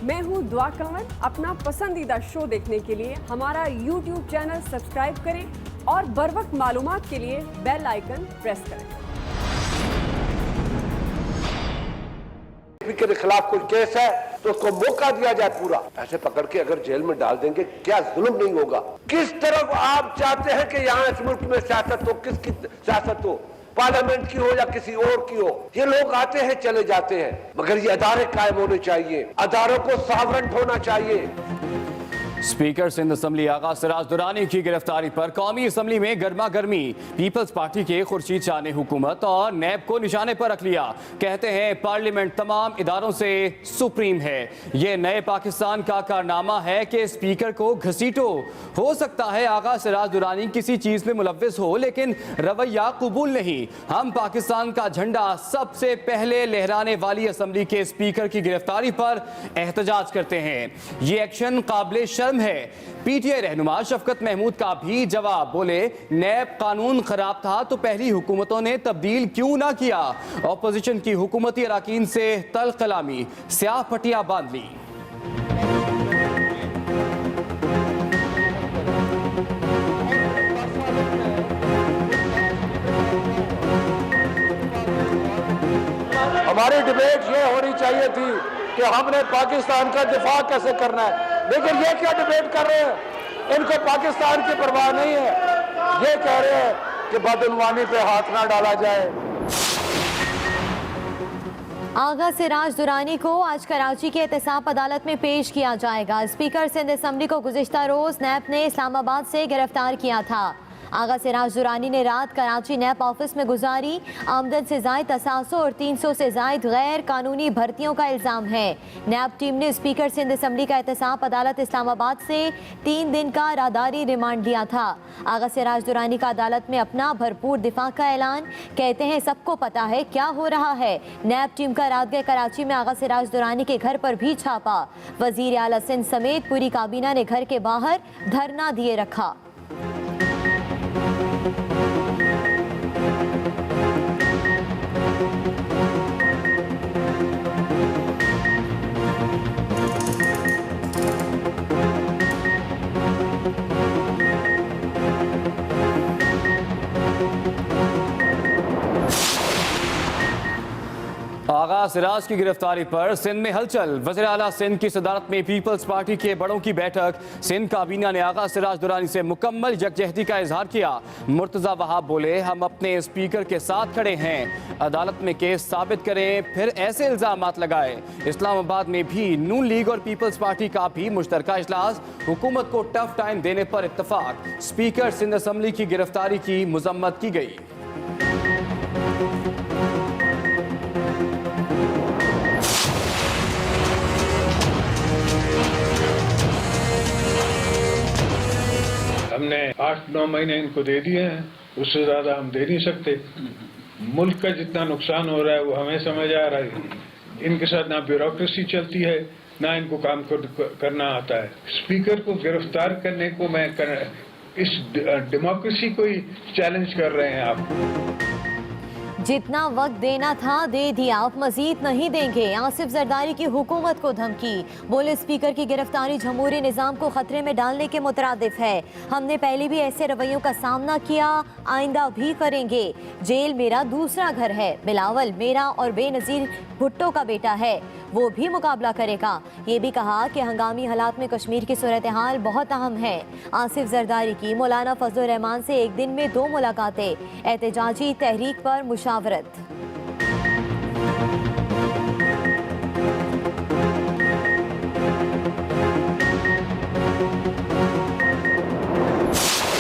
मैं हूं दुआ कंवर। अपना पसंदीदा शो देखने के लिए हमारा YouTube चैनल सब्सक्राइब करें और बर वक्त मालूमात के लिए बेल आइकन प्रेस करें। के खिलाफ कोई केस है तो उसको मौका दिया जाए पूरा। ऐसे पकड़ के अगर जेल में डाल देंगे क्या जुल्म नहीं होगा? किस तरफ आप चाहते हैं कि यहाँ इस मुल्क में सियासत हो? किसकी सियासत हो? पार्लियामेंट की हो या किसी और की हो? ये लोग आते हैं चले जाते हैं, मगर ये अदारे कायम होने चाहिए, अदारों को सॉवरेंट होना चाहिए। स्पीकर सिंध असम्बली आगा सिराज दुरानी की गिरफ्तारी पर कौमी असम्बली में गर्मा गर्मी। पीपल्स पार्टी के खुर्शीद शाह ने हुकूमत और नैब को निशाने पर रख लिया। कहते हैं पार्लियामेंट तमाम इदारों से सुप्रीम है। ये नए पाकिस्तान का कारनामा है कि स्पीकर को घसीटो। हो सकता है आगा सिराज दुरानी किसी चीज में मुलव्विस हो, लेकिन रवैया कबूल नहीं। हम पाकिस्तान का झंडा सबसे पहले लहराने वाली असम्बली के स्पीकर की गिरफ्तारी पर एहतजाज करते हैं। ये एक्शन काबिल शर्म है। पीटीआई रहनुमा शफकत महमूद का भी जवाब, बोले नैब कानून खराब था तो पहली हुकूमतों ने तब्दील क्यों ना किया? ऑपोजिशन की हुकूमती अराकीन से तल कलामी, स्याह पट्टियां बांध ली। हमारी डिबेट ये होनी चाहिए थी कि हमने पाकिस्तान का दिफा कैसे करना है, लेकिन ये क्या डिबेट कर रहे हैं? इनको पाकिस्तान की परवाह नहीं है। ये कह रहे हैं कि बदउनवानी पे हाथ ना डाला जाए। आगा सिराज दुरानी को आज कराची की एहतसाब अदालत में पेश किया जाएगा। स्पीकर सिंध असम्बली को गुज़िश्ता रोज नैब ने इस्लामाबाद से गिरफ्तार किया था। आगा सिराज दुरानी ने रात कराची नैब ऑफिस में गुजारी। आमदन से जायद तसासुर और 300 से जायद गैर कानूनी भर्तियों का इल्ज़ाम है। नैब टीम ने स्पीकर सिंध असम्बली का एहतसाब अदालत इस्लामाबाद से 3 दिन का राहदारी रिमांड लिया था। आगा सिराज दुरानी का अदालत में अपना भरपूर दिफा का ऐलान। कहते हैं सबको पता है क्या हो रहा है। नैब टीम का रात गए कराची में आगा सिराज दुरानी के घर पर भी छापा। वजीर आला सिंध समेत पूरी काबीना ने घर के बाहर धरना दिए रखा। आगा सिराज की गिरफ्तारी पर सिंध में हलचल। वज़ीर आला सिंध की सदारत में पीपल्स पार्टी के बड़ों की बैठक। सिंध काबीना ने आगा सिराज दुरानी से मुकम्मल यकजहती का इजहार किया। मुर्तज़ा वहाब बोले हम अपने स्पीकर के साथ खड़े हैं। अदालत में केस साबित करें फिर ऐसे इल्ज़ामात लगाए। इस्लामाबाद में भी नून लीग और पीपल्स पार्टी का भी मुश्तरका इजलास। हुकूमत को टफ टाइम देने पर इत्तफाक। स्पीकर सिंध असम्बली की गिरफ्तारी की मजम्मत की गई। हमने 8-9 महीने इनको दे दिए हैं, उससे ज्यादा हम दे नहीं सकते। मुल्क का जितना नुकसान हो रहा है वो हमें समझ आ रहा है। इनके साथ ना ब्यूरोक्रेसी चलती है, ना इनको काम करना आता है। स्पीकर को गिरफ्तार करने को इस डेमोक्रेसी को ही चैलेंज कर रहे हैं आप। जितना वक्त देना था दे दिया, अब मजीद नहीं देंगे। आसिफ जरदारी की हुकूमत को धमकी। बोले स्पीकर की गिरफ्तारी जमहूरी निज़ाम को खतरे में डालने के मुतरादिफ है। हमने पहले भी ऐसे रवैयों का सामना किया, आइंदा भी करेंगे। जेल मेरा दूसरा घर है। बिलावल मेरा और बेनज़ीर भुट्टो का बेटा है, वो भी मुकाबला करेगा। ये भी कहा कि हंगामी हालात में कश्मीर की सूरत हाल बहुत अहम है। आसिफ जरदारी की मौलाना फजलुर रहमान से एक दिन में 2 मुलाकातें। एहतजाजी तहरीक पर मुशावरत।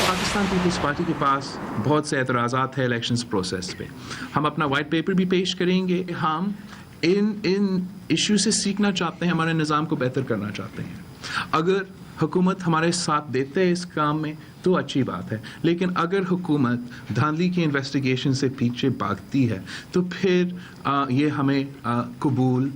पाकिस्तान पीपल्स पार्टी के पास बहुत से एतराज़ात है इलेक्शंस प्रोसेस पे। हम अपना वाइट पेपर भी पेश करेंगे। हम इन इश्यू से सीखना चाहते हैं, हमारे निज़ाम को बेहतर करना चाहते हैं। अगर हुकूमत हमारे साथ देते हैं इस काम में तो अच्छी बात है, लेकिन अगर हुकूमत धांधली की इन्वेस्टिगेशन से पीछे भागती है तो फिर ये हमें कबूल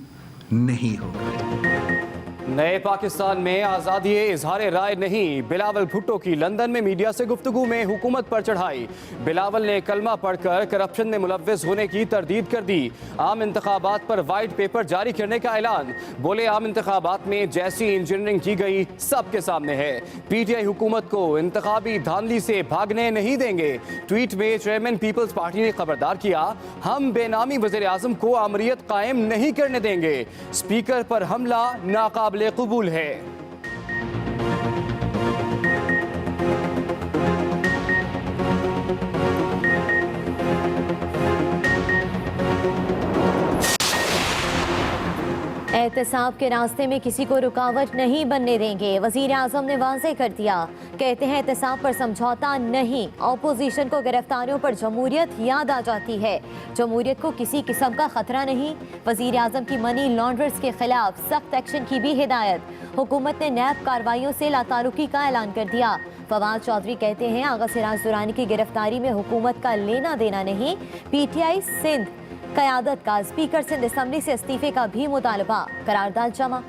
नहीं होगा। नए पाकिस्तान में आज़ादी इजहार राय नहीं, बिलावल भुट्टो की लंदन में मीडिया से गुफ्तगू में हुकूमत पर चढ़ाई। बिलावल ने कलमा पढ़कर करप्शन में मुलव्वस होने की तरदीद कर दी। आम इंतखाबात पर वाइट पेपर जारी करने का ऐलान। बोले आम इंतखाबात में जैसी इंजीनियरिंग की गई सबके सामने है। PTI हुकूमत को इंतखाबी धांधली से भागने नहीं देंगे। ट्वीट में चेयरमैन पीपल्स पार्टी ने खबरदार किया, हम बेनामी वज़ीर आज़म को आमरीत कायम नहीं करने देंगे। स्पीकर पर हमला नाकाबिल कबूल है। एहतसाब के रास्ते में किसी को रुकावट नहीं बनने देंगे, वजीर आजम ने वाज़ेह कर दिया। कहते हैं एहतसाब पर समझौता नहीं। अपोजिशन को गिरफ्तारियों पर जमहूरियत याद आ जाती है। जमहूरियत को किसी किस्म का खतरा नहीं। वजीर आजम की मनी लॉन्ड्रर्स के खिलाफ सख्त एक्शन की भी हिदायत। हुकूमत ने नैब कार्रवाइयों से लातारुकी का ऐलान कर दिया। फवाद चौधरी कहते हैं आगा सिराज दुरानी की गिरफ्तारी में हुकूमत का लेना देना नहीं। PTI सिंध क़यादत का स्पीकर सिंध असम्बली से इस्तीफे का भी मुतालबा। करारदाद जमा।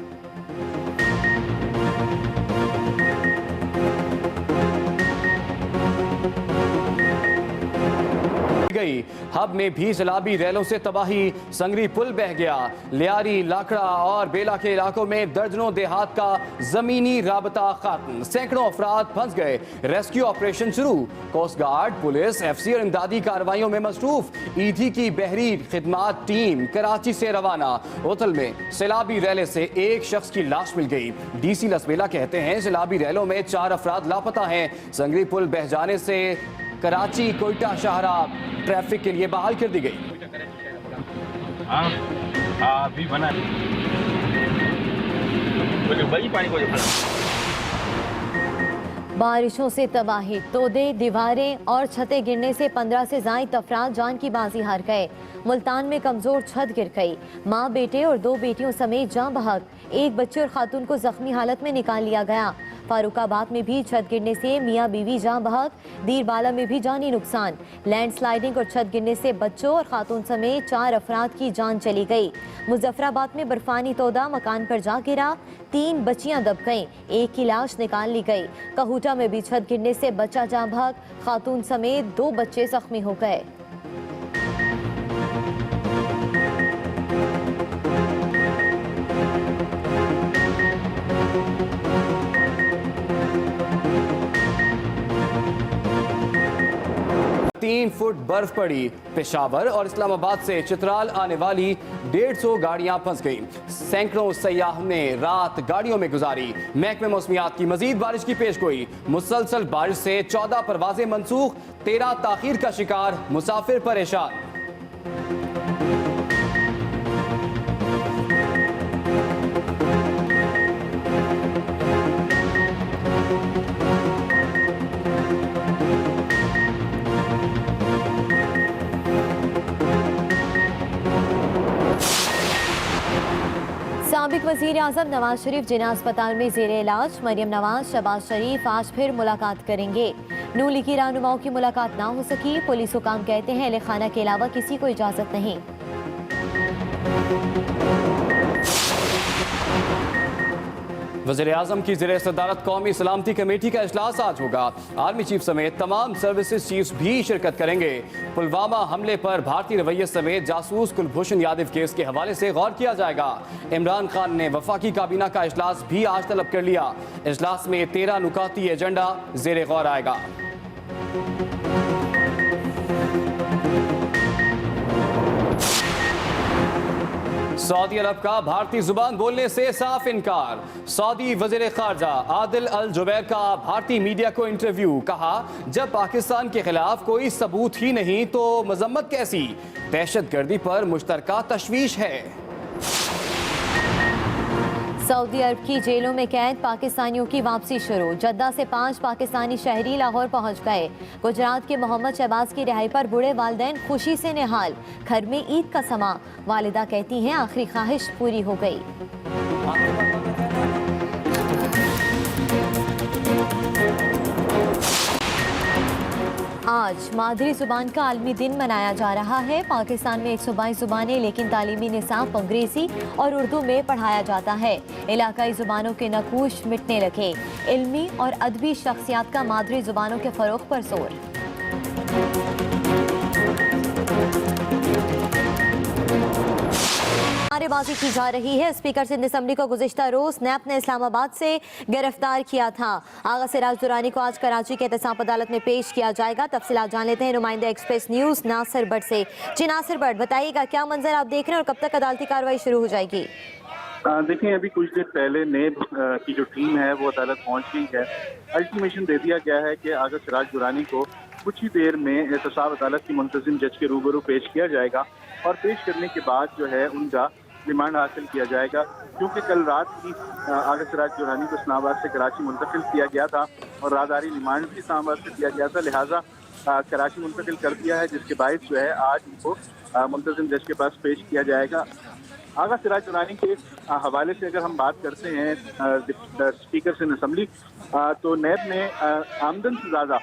गई। हब में भी सैलाबी रैलों से तबाही, संगरी पुल बह गया। लियारी, लाखड़ा और बेला के इलाकों में दर्जनों देहात का जमीनी राबता खत्म। सैकड़ों अफराद फंस गए। रेस्क्यू ऑपरेशन शुरू। कोस्ट गार्ड, पुलिस, FC और इमदादी कार्रवाइयों में मसरूफ। ED की बहरी खिदमात टीम कराची से रवाना। होटल में सैलाबी रैले से एक शख्स की लाश मिल गई। DC लसबेला कहते हैं सैलाबी रैलों में 4 अफराद लापता हैं। संगरी पुल बह जाने से कराची कोयटा शाहराह ट्रैफिक के लिए बहाल कर दी गई। अभी बना बारिशों से तबाही, तोदे, दीवारें और छतें गिरने से 15 से ज़ायद अफराद जान की बाजी हार गए। मुल्तान में कमजोर छत गिर गई। माँ, बेटे और 2 बेटियों समेत जान बहक। एक बच्चे और खातून को जख्मी हालत में निकाल लिया गया। फारूकाबाद में भी छत गिरने से मियाँ बीवी जान बहक। दीरबाला में भी जानी नुकसान। लैंडस्लाइडिंग और छत गिरने से बच्चों और खातून समेत 4 अफराद की जान चली गई। मुजफ्फराबाद में बर्फानी तोदा मकान पर जा गिरा। 3 बच्चियां दब गईं। एक की लाश निकाल ली गई। कहूटा में भी छत गिरने से बच्चा जान बहक, खातून समेत 2 बच्चे जख्मी हो गए। तीन फुट बर्फ पड़ी। पेशावर और इस्लामाबाद से चित्राल आने वाली 150 गाड़ियां फंस गईं। सैकड़ों सयाह ने रात गाड़ियों में गुजारी। महकमे मौसमियात की मजीद बारिश की पेशगोई। मुसलसल बारिश से 14 परवाजें मनसूख, 13 ताखीर का शिकार मुसाफिर परेशान। साबिक वज़ीर आज़म नवाज शरीफ जिना अस्पताल में ज़ेरे इलाज। मरियम नवाज, शहबाज शरीफ आज फिर मुलाकात करेंगे। नून लीगी रहनुमाओं की मुलाकात ना हो सकी। पुलिस हुकाम कहते हैं अहले खाना के अलावा किसी को इजाज़त नहीं। वज़ीर आज़म की ज़ेरे सदारत कौमी सलामती कमेटी का इजलास आज होगा। आर्मी चीफ समेत तमाम सर्विसेज चीफ्स भी शिरकत करेंगे। पुलवामा हमले पर भारतीय रवैये समेत जासूस कुलभूषण यादव केस के हवाले से गौर किया जाएगा। इमरान खान ने वफाकी काबीना का इजलास भी आज तलब कर लिया। इजलास में 13 नुकाती एजेंडा ज़ेरे गौर आएगा। सऊदी अरब का भारतीय जुबान बोलने से साफ इनकार। सऊदी वज़ीर ख़ारजा आदिल अल जुबैर का भारतीय मीडिया को इंटरव्यू। कहा जब पाकिस्तान के खिलाफ कोई सबूत ही नहीं तो मजम्मत कैसी। दहशतगर्दी पर मुश्तरका तशवीश है। सऊदी अरब की जेलों में कैद पाकिस्तानियों की वापसी शुरू। जद्दा से 5 पाकिस्तानी शहरी लाहौर पहुंच गए। गुजरात के मोहम्मद शहबाज की रिहाई पर बूढ़े वालिदैन खुशी से निहाल। घर में ईद का समा। वालिदा कहती हैं आखिरी ख्वाहिश पूरी हो गई। आज मादरी ज़ुबान का आलमी दिन मनाया जा रहा है। पाकिस्तान में 122 ज़ुबानें, लेकिन तालीमी निसाब अंग्रेज़ी और उर्दू में पढ़ाया जाता है। इलाकाई ज़ुबानों के नकूश मिटने लगे। इल्मी और अदबी शख्सियात का मादरी ज़ुबानों के फ़रोग़ पर जोर। नारेबाजी की जा रही है। स्पीकर सिंध असम्बली को गुज़िश्ता रोज़ नैप ने इस्लामाबाद से गिरफ्तार किया था। आगा सिराज दुरानी को आज कराची के एहतसाब अदालत में पेश किया जाएगा। तफसीलात जान लेते हैं नुमाइंदा एक्सप्रेस न्यूज़ नासिर भट्ट से। जी नासिर भट्ट, बताइएगा क्या मंजर आप देख रहे हैं और कब तक अदालती कार्रवाई शुरू हो जाएगी? देखिए, अभी कुछ देर पहले नेब की जो टीम है वो अदालत पहुंच गई है। अल्टीमेशन दे दिया गया है कि आगा सिराज दुरानी को कुछ ही देर में एहतसाब अदालत की मुंतजिम जज के रूबरू पेश किया जाएगा और पेश करने के बाद जो है उनका रिमांड हासिल किया जाएगा, क्योंकि कल रात ही आगा सिराज दुरानी को इस्लामाबाद से कराची मुंतकिल किया गया था और राहदारी रिमांड भी इस्लामाबाद से किया गया था, लिहाजा कराची मुंतकिल कर दिया है, जिसके बायस जो है आज उनको मुंतजिम जज के पास पेश किया जाएगा। आगा सिराज दुरानी के हवाले से अगर हम बात करते हैं स्पीकर सिंध असम्बली, तो नैब ने आमदन से ज़्यादा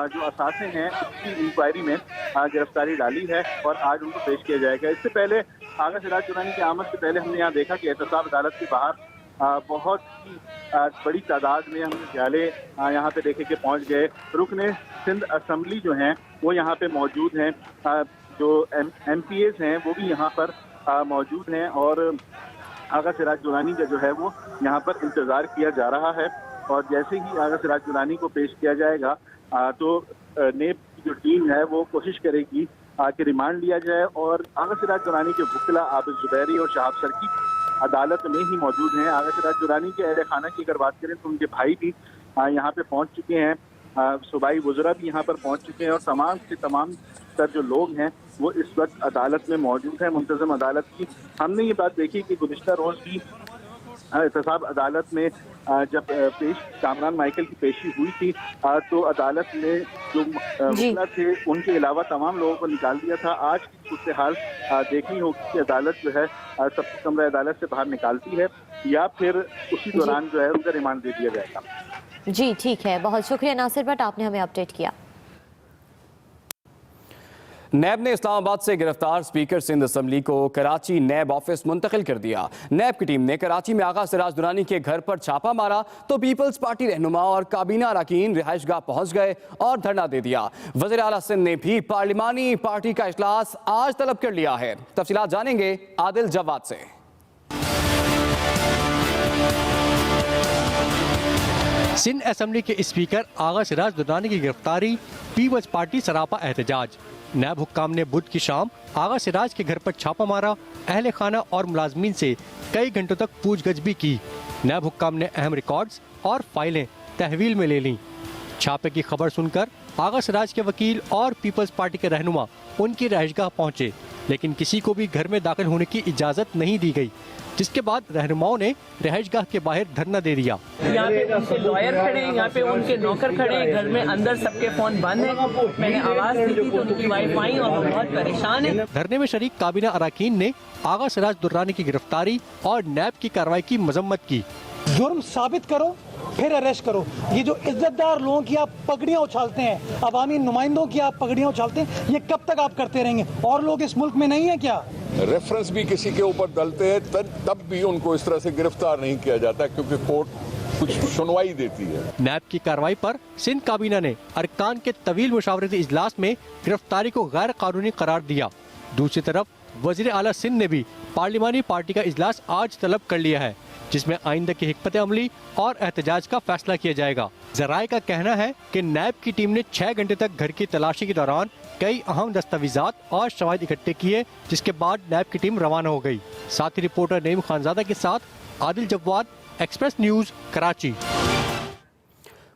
जो असासे हैं उसकी इंक्वायरी में गिरफ्तारी डाली है और आज उनको पेश किया जाएगा। इससे पहले आगा सिराज दुरानी की आमद से पहले हमने यहाँ देखा कि एहतसाब अदालत के बाहर बहुत ही बड़ी तादाद में हमने जाले यहाँ पे देखे कि पहुँच गए। रुकने सिंध असम्बली जो हैं वो यहाँ पे मौजूद हैं, जो MPAs हैं वो भी यहाँ पर मौजूद हैं और आगा सिराज दुरानी का जो है वो यहाँ पर इंतज़ार किया जा रहा है। और जैसे ही आगा सिराज दुरानी को पेश किया जाएगा तो नेब की जो टीम है वो कोशिश करेगी कि रिमांड लिया जाए और आगा सिराज दुरानी के वकीला आबिद जुबैरी और शहाब सरकी अदालत में ही मौजूद हैं। आगा सिराज दुरानी के अहले खाना की अगर बात करें तो उनके भाई भी यहाँ पे पहुँच चुके हैं, सूबाई वज़रा भी यहाँ पर पहुँच चुके हैं और तमाम से तमाम तर जो लोग हैं वो इस वक्त अदालत में मौजूद हैं, मुंतज़म अदालत की। हमने ये बात देखी कि गुज़िश्ता रोज़ भी एहतसाब अदालत में जब कामरान माइकल की पेशी हुई थी तो अदालत ने जो वकीला थे उनके अलावा तमाम लोगों को निकाल दिया था। आज की सूरत हाल देखनी होगी कि अदालत जो है सबसे कमरा अदालत से बाहर निकालती है या फिर उसी दौरान जो है उनका रिमांड दे दिया जाएगा। जी ठीक है, बहुत शुक्रिया नासिर भट्ट, आपने हमें अपडेट किया। नैब ने इस्लामाबाद से गिरफ्तार स्पीकर सिंध असम्बली को कराची नैब ऑफिस मुंतकिल कर दिया। नैब की टीम ने कराची में आगा सिराज दुरानी के घर पर छापा मारा तो पीपल्स पार्टी रहनुमा और काबीना अरकान रिहाइशगाह पहुंच गए और धरना दे दिया। वज़ीर आला सिंध ने भी पार्लिमानी पार्टी का इजलास आज तलब कर लिया है। तफसीलात जानेंगे आदिल जवाद से। सिंध असम्बली के स्पीकर आगा सिराज दुरानी की गिरफ्तारी, पीपल्स पार्टी सरापा एहतजाज। नैब हुक्काम ने बुध की शाम आगा सिराज के घर पर छापा मारा, अहले खाना और मुलाजमीन से कई घंटों तक पूछगछ भी की। नैब हुक्काम ने अहम रिकॉर्ड्स और फाइलें तहवील में ले लीं। छापे की खबर सुनकर आगा सिराज के वकील और पीपल्स पार्टी के रहनुमा उनकी रहायशगाह पहुंचे, लेकिन किसी को भी घर में दाखिल होने की इजाज़त नहीं दी गई, जिसके बाद रहनुमाओं ने रहायशगाह के बाहर धरना दे दिया। यहाँ पे उनके लॉयर खड़े हैं, यहाँ पे उनके नौकर खड़े हैं, घर में अंदर सबके फोन बंद हैं। मैंने आवाज़ दी थी तो उनकी वाइफ आई और वो बहुत परेशान है। धरने में शरीक काबीना अरकान ने आगा सिराज दुरानी की गिरफ्तारी और नैब की कार्रवाई की मजम्मत की। जुर्म साबित करो फिर अरेस्ट करो। ये जो इज्जतदार लोगों की आप पगड़ियाँ उछालते हैं, अवामी नुमाइंदों की आप पगड़ियाँ उछालते हैं, ये कब तक आप करते रहेंगे? और लोग इस मुल्क में नहीं है क्या? रेफरेंस भी किसी के ऊपर डलते हैं तब भी उनको इस तरह से गिरफ्तार नहीं किया जाता, क्योंकि कोर्ट कुछ सुनवाई देती है। नैब की कार्रवाई पर सिंध काबीना ने अरकान के तवील मुशावरती इजलास में गिरफ्तारी को गैर कानूनी करार दिया। दूसरी तरफ वज़ीर आला सिंध ने भी पार्लिमानी पार्टी का इजलास आज तलब कर लिया है, जिसमें आइंदा की हिकमत अमली और एहतजाज का फैसला किया जाएगा। जराए का कहना है कि नैब की टीम ने 6 घंटे तक घर की तलाशी के दौरान कई अहम दस्तावेजात और शवाहिद इकट्ठे किए, जिसके बाद नैब की टीम रवाना हो गई। साथ ही रिपोर्टर नईम खानजादा के साथ आदिल जवाद, एक्सप्रेस न्यूज़, कराची।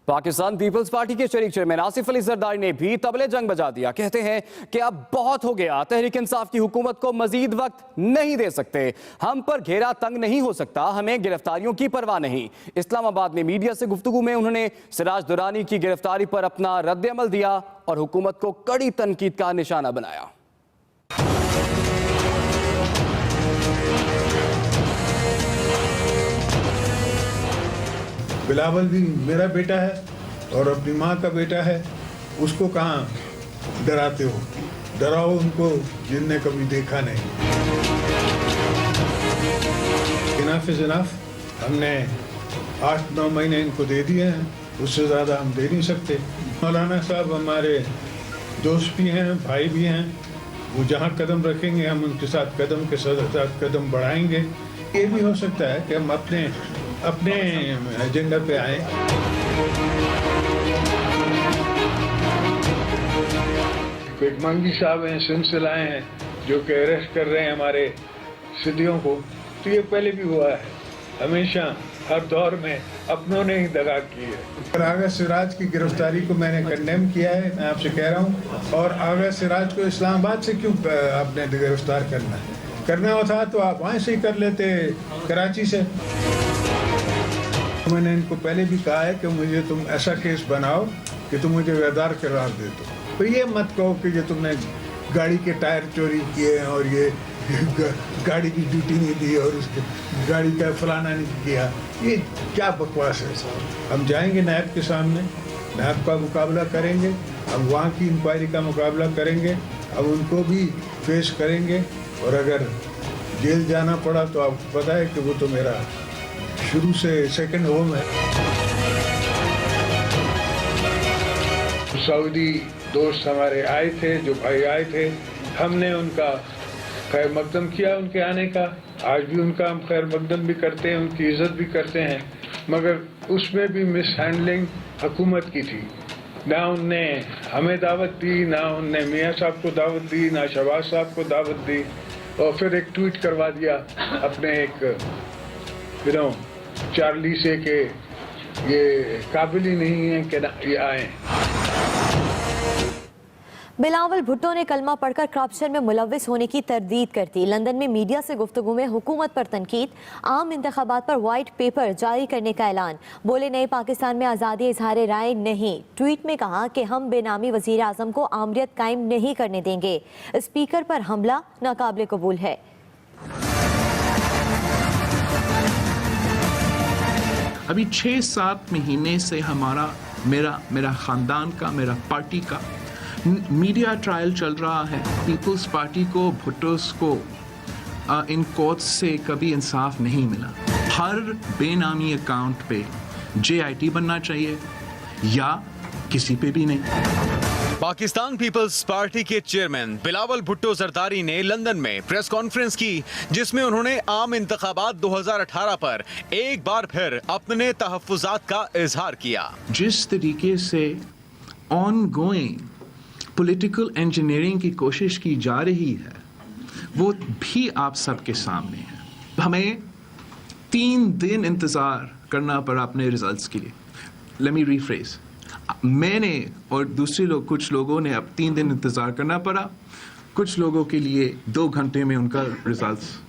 पाकिस्तान पीपल्स पार्टी के शरीक चेयरमैन आसिफ अली जरदारी ने भी तबले जंग बजा दिया। कहते हैं कि अब बहुत हो गया, तहरीक इंसाफ की हुकूमत को मजीद वक्त नहीं दे सकते, हम पर घेरा तंग नहीं हो सकता, हमें गिरफ्तारियों की परवाह नहीं। इस्लामाबाद में मीडिया से गुफ्तगू में उन्होंने सिराज दुरानी की गिरफ्तारी पर अपना रद्द-ए-अमल दिया और हुकूमत को कड़ी तनकीद का निशाना बनाया। बिलावल भी मेरा बेटा है और अपनी माँ का बेटा है उसको कहाँ डराते हो? डराओ उनको जिनने कभी देखा नहीं। Enough is enough. हमने 8-9 महीने इनको दे दिए हैं, उससे ज़्यादा हम दे नहीं सकते। मौलाना साहब हमारे दोस्त भी हैं, भाई भी हैं। वो जहाँ कदम रखेंगे हम उनके साथ कदम के साथ कदम बढ़ाएंगे। ये भी हो सकता है कि हम अपने एजेंडा पे आए। मंगी साहब हैं, सिलसिलाएं हैं जो कि अरेस्ट कर रहे हैं हमारे सिद्धियों को। तो ये पहले भी हुआ है, हमेशा हर दौर में अपनों ने ही दगा की है। आगा सिराज की गिरफ्तारी को मैंने कंडेम किया है, मैं आपसे कह रहा हूँ। और आगा सिराज को इस्लामाबाद से क्यों आपने गिरफ्तार करना होता तो आप वहाँ से ही कर लेते, कराची से। मैंने इनको पहले भी कहा है कि मुझे तुम ऐसा केस बनाओ कि तुम मुझे बेदार करार दे दो। तो ये मत कहो कि ये तुमने गाड़ी के टायर चोरी किए हैं और ये गाड़ी की ड्यूटी नहीं दी और उसके गाड़ी का फलाना नहीं किया। ये क्या बकवास है। हम जाएंगे नैब के सामने, नैब का मुकाबला करेंगे, हम वहाँ की इंक्वायरी का मुकाबला करेंगे, हम उनको भी फेस करेंगे। और अगर जेल जाना पड़ा तो आपको पता है कि वो तो मेरा शुरू से सेकंड होम है। सऊदी दोस्त हमारे आए थे, जो भाई आए थे, हमने उनका खैर मकदम किया उनके आने का। आज भी उनका हम खैर मकदम भी करते हैं, उनकी इज्जत भी करते हैं। मगर उसमें भी मिस हैंडलिंग हुकूमत की थी। ना उनने हमें दावत दी, ना उनने मियाँ साहब को दावत दी, ना शहबाज साहब को दावत दी। और फिर एक ट्वीट करवा दिया अपने एक चार्ली से कि ये काबिल ही नहीं है कि ये आए। बिलावल भुट्टो ने कलमा पढ़कर करप्शन में मुलव्विस होने की तरदीद कर दी। लंदन में मीडिया से गुफ्तगू में हुकूमत पर तनकीद, आम इंतखाबात पर वाइट पेपर जारी करने का ऐलान। बोले नए पाकिस्तान में आज़ादी इजहार राय नहीं। ट्वीट में कहा कि हम बेनामी वज़ीर आज़म को आमरीत कायम नहीं करने देंगे। स्पीकर पर हमला नाकाबिल कबूल है। अभी 6-7 महीने से मेरा ख़ानदान का, मेरा पार्टी का मीडिया ट्रायल चल रहा है। पीपल्स पार्टी को, भुट्टोस को इन कोर्ट्स से कभी इंसाफ नहीं मिला। हर बेनामी अकाउंट पे JIT बनना चाहिए या किसी पे भी नहीं। पाकिस्तान पीपल्स पार्टी के चेयरमैन बिलावल भुट्टो जरदारी ने लंदन में प्रेस कॉन्फ्रेंस की, जिसमें उन्होंने आम इंतखाबात 2018 पर एक बार फिर अपने तहफ्फुज़ात का इजहार किया। जिस तरीके से ऑन गोइंग पॉलिटिकल इंजीनियरिंग की कोशिश की जा रही है वो भी आप सबके सामने है। हमें 3 दिन इंतज़ार करना पड़ा अपने रिजल्ट्स के लिए। लेट मी रीफ्रेज, मैंने और दूसरे लोग, कुछ लोगों ने अब 3 दिन इंतज़ार करना पड़ा। कुछ लोगों के लिए 2 घंटे में उनका रिजल्ट्स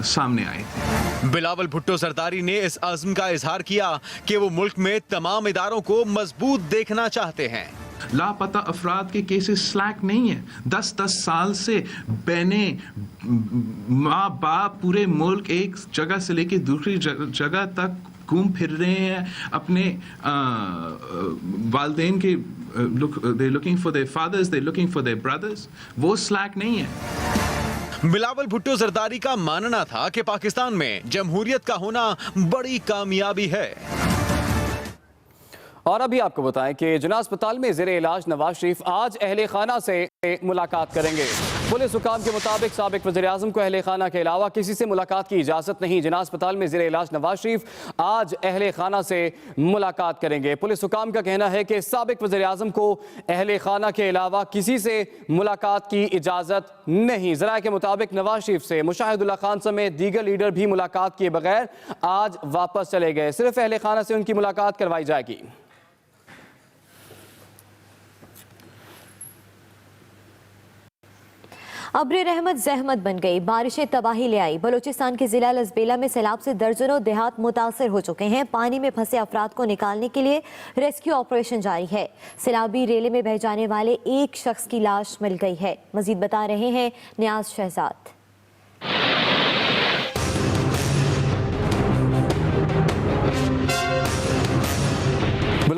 सामने आए थे। बिलावल भुट्टो जरदारी ने इस अज़्म का इजहार किया कि वो मुल्क में तमाम इदारों को मजबूत देखना चाहते हैं। लापता अफराद के केसेस स्लैक नहीं है। 10-10 साल से बहनें, माँ बाप, पूरे मुल्क एक जगह से लेके दूसरी जगह तक घूम फिर रहे हैं। अपने वालिदैन के looking for their fathers, they looking for their brothers. वो स्लैक नहीं है। बिलावल भुट्टो जरदारी का मानना था कि पाकिस्तान में जमहूरियत का होना बड़ी कामयाबी है। और अभी आपको बताएं कि जिना अस्पताल में ज़ेरे इलाज नवाज शरीफ आज अहले खाना से मुलाकात करेंगे। पुलिस हुकाम के मुताबिक साबिक वज़ीर आज़म को अहले खाना के अलावा किसी से मुलाकात की इजाज़त नहीं। जिना अस्पताल में ज़ेरे इलाज नवाज शरीफ आज अहले खाना से मुलाकात करेंगे। पुलिस हुकाम का कहना है कि साबिक वज़ीर आज़म को अहले खाना के अलावा किसी से मुलाकात की इजाज़त नहीं। ज़राए के मुताबिक नवाज शरीफ से मुशाहिदुल्लाह खान समेत दीगर लीडर भी मुलाकात किए बगैर आज वापस चले गए। सिर्फ अहले खाना से उनकी मुलाकात करवाई जाएगी। अब्र रहमत जहमत बन गई, बारिशें तबाही ले आई। बलूचिस्तान के जिला लसबेला में सैलाब से दर्जनों देहात मुतासर हो चुके हैं। पानी में फंसे अफराद को निकालने के लिए रेस्क्यू ऑपरेशन जारी है। सैलाबी रेले में बह जाने वाले एक शख्स की लाश मिल गई है। मजीद बता रहे हैं नियाज शहजाद।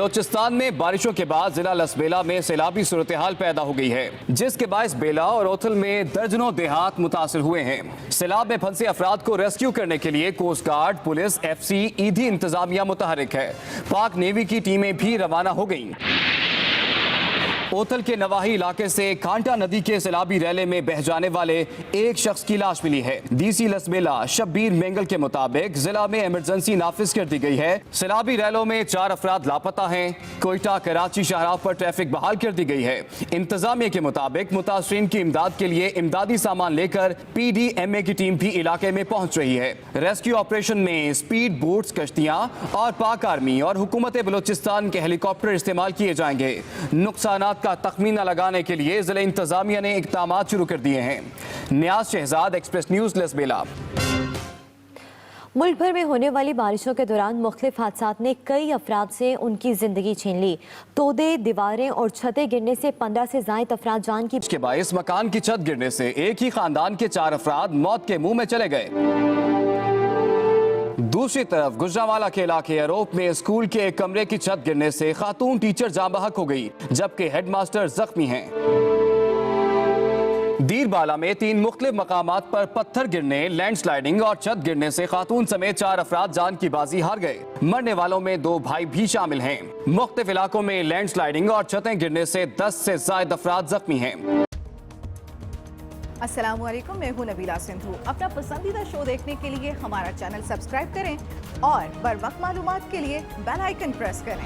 बलोचिस्तान में बारिशों के बाद जिला लसबेला में सैलाबी सूरत हाल पैदा हो गई है, जिसके बायस बेला और ओथल में दर्जनों देहात मुतासिर हुए हैं। सैलाब में फंसे अफराद को रेस्क्यू करने के लिए कोस्ट गार्ड, पुलिस, FC, ईदी इंतजामिया मुतहरिक है। पाक नेवी की टीमें भी रवाना हो गईं। ओथल के नवाही इलाके से कांटा नदी के सैलाबी रैले में बह जाने वाले एक शख्स की लाश मिली है। DC लसबेला शब्बीर मेंगल के मुताबिक जिला में इमरजेंसी नाफिज कर दी गई है। सैलाबी रैलों में 4 अफराद लापता हैं। कोयटा कराची शाहराह पर ट्रैफिक बहाल कर दी गई है। इंतजामिया के मुताबिक मुतासरीन की इमदाद के लिए इमदादी सामान लेकर PDMA की टीम भी इलाके में पहुंच रही है। रेस्क्यू ऑपरेशन में स्पीड बोट्स, कश्तियां और पाक आर्मी और हुकूमत बलोचिस्तान के हेलीकॉप्टर इस्तेमाल किए जाएंगे। नुकसानात का तखमीना लगाने के लिए जिला इंतजामिया ने इक़दामात शुरू कर दिए हैं। नियाज शहजाद, एक्सप्रेस न्यूज, लसबेला। मुल्क भर में होने वाली बारिशों के दौरान मुख्तलिफ हादसात ने कई अफराद से उनकी जिंदगी छीन ली। तोदे, दीवारें और छतें गिरने से 15 से ज़ायद अफराद जान की इसके बायस मकान की छत गिरने से एक ही खानदान के 4 अफराद मौत के मुंह में चले गए। दूसरी तरफ गुजरांवाला के इलाके अरोप में स्कूल के एक कमरे की छत गिरने से खातून टीचर जाँ बहक हो गई, जबकि हेडमास्टर जख्मी हैं। दीरबाला में 3 मुख्तलिफ मकामात पर पत्थर गिरने, लैंडस्लाइडिंग और छत गिरने से खातून समेत 4 अफराद जान की बाजी हार गए। मरने वालों में 2 भाई भी शामिल हैं। मुख्तलिफ इलाकों में लैंडस्लाइडिंग और छतें गिरने से 10 से ज़ायद अफराद जख्मी हैं। अस्सलामुअलैकुम, मैं हूं नबीला सिंधु। अपना पसंदीदा शो देखने के लिए हमारा चैनल सब्सक्राइब करें और बर वक्त मालूमात के लिए बेल आइकन प्रेस करें।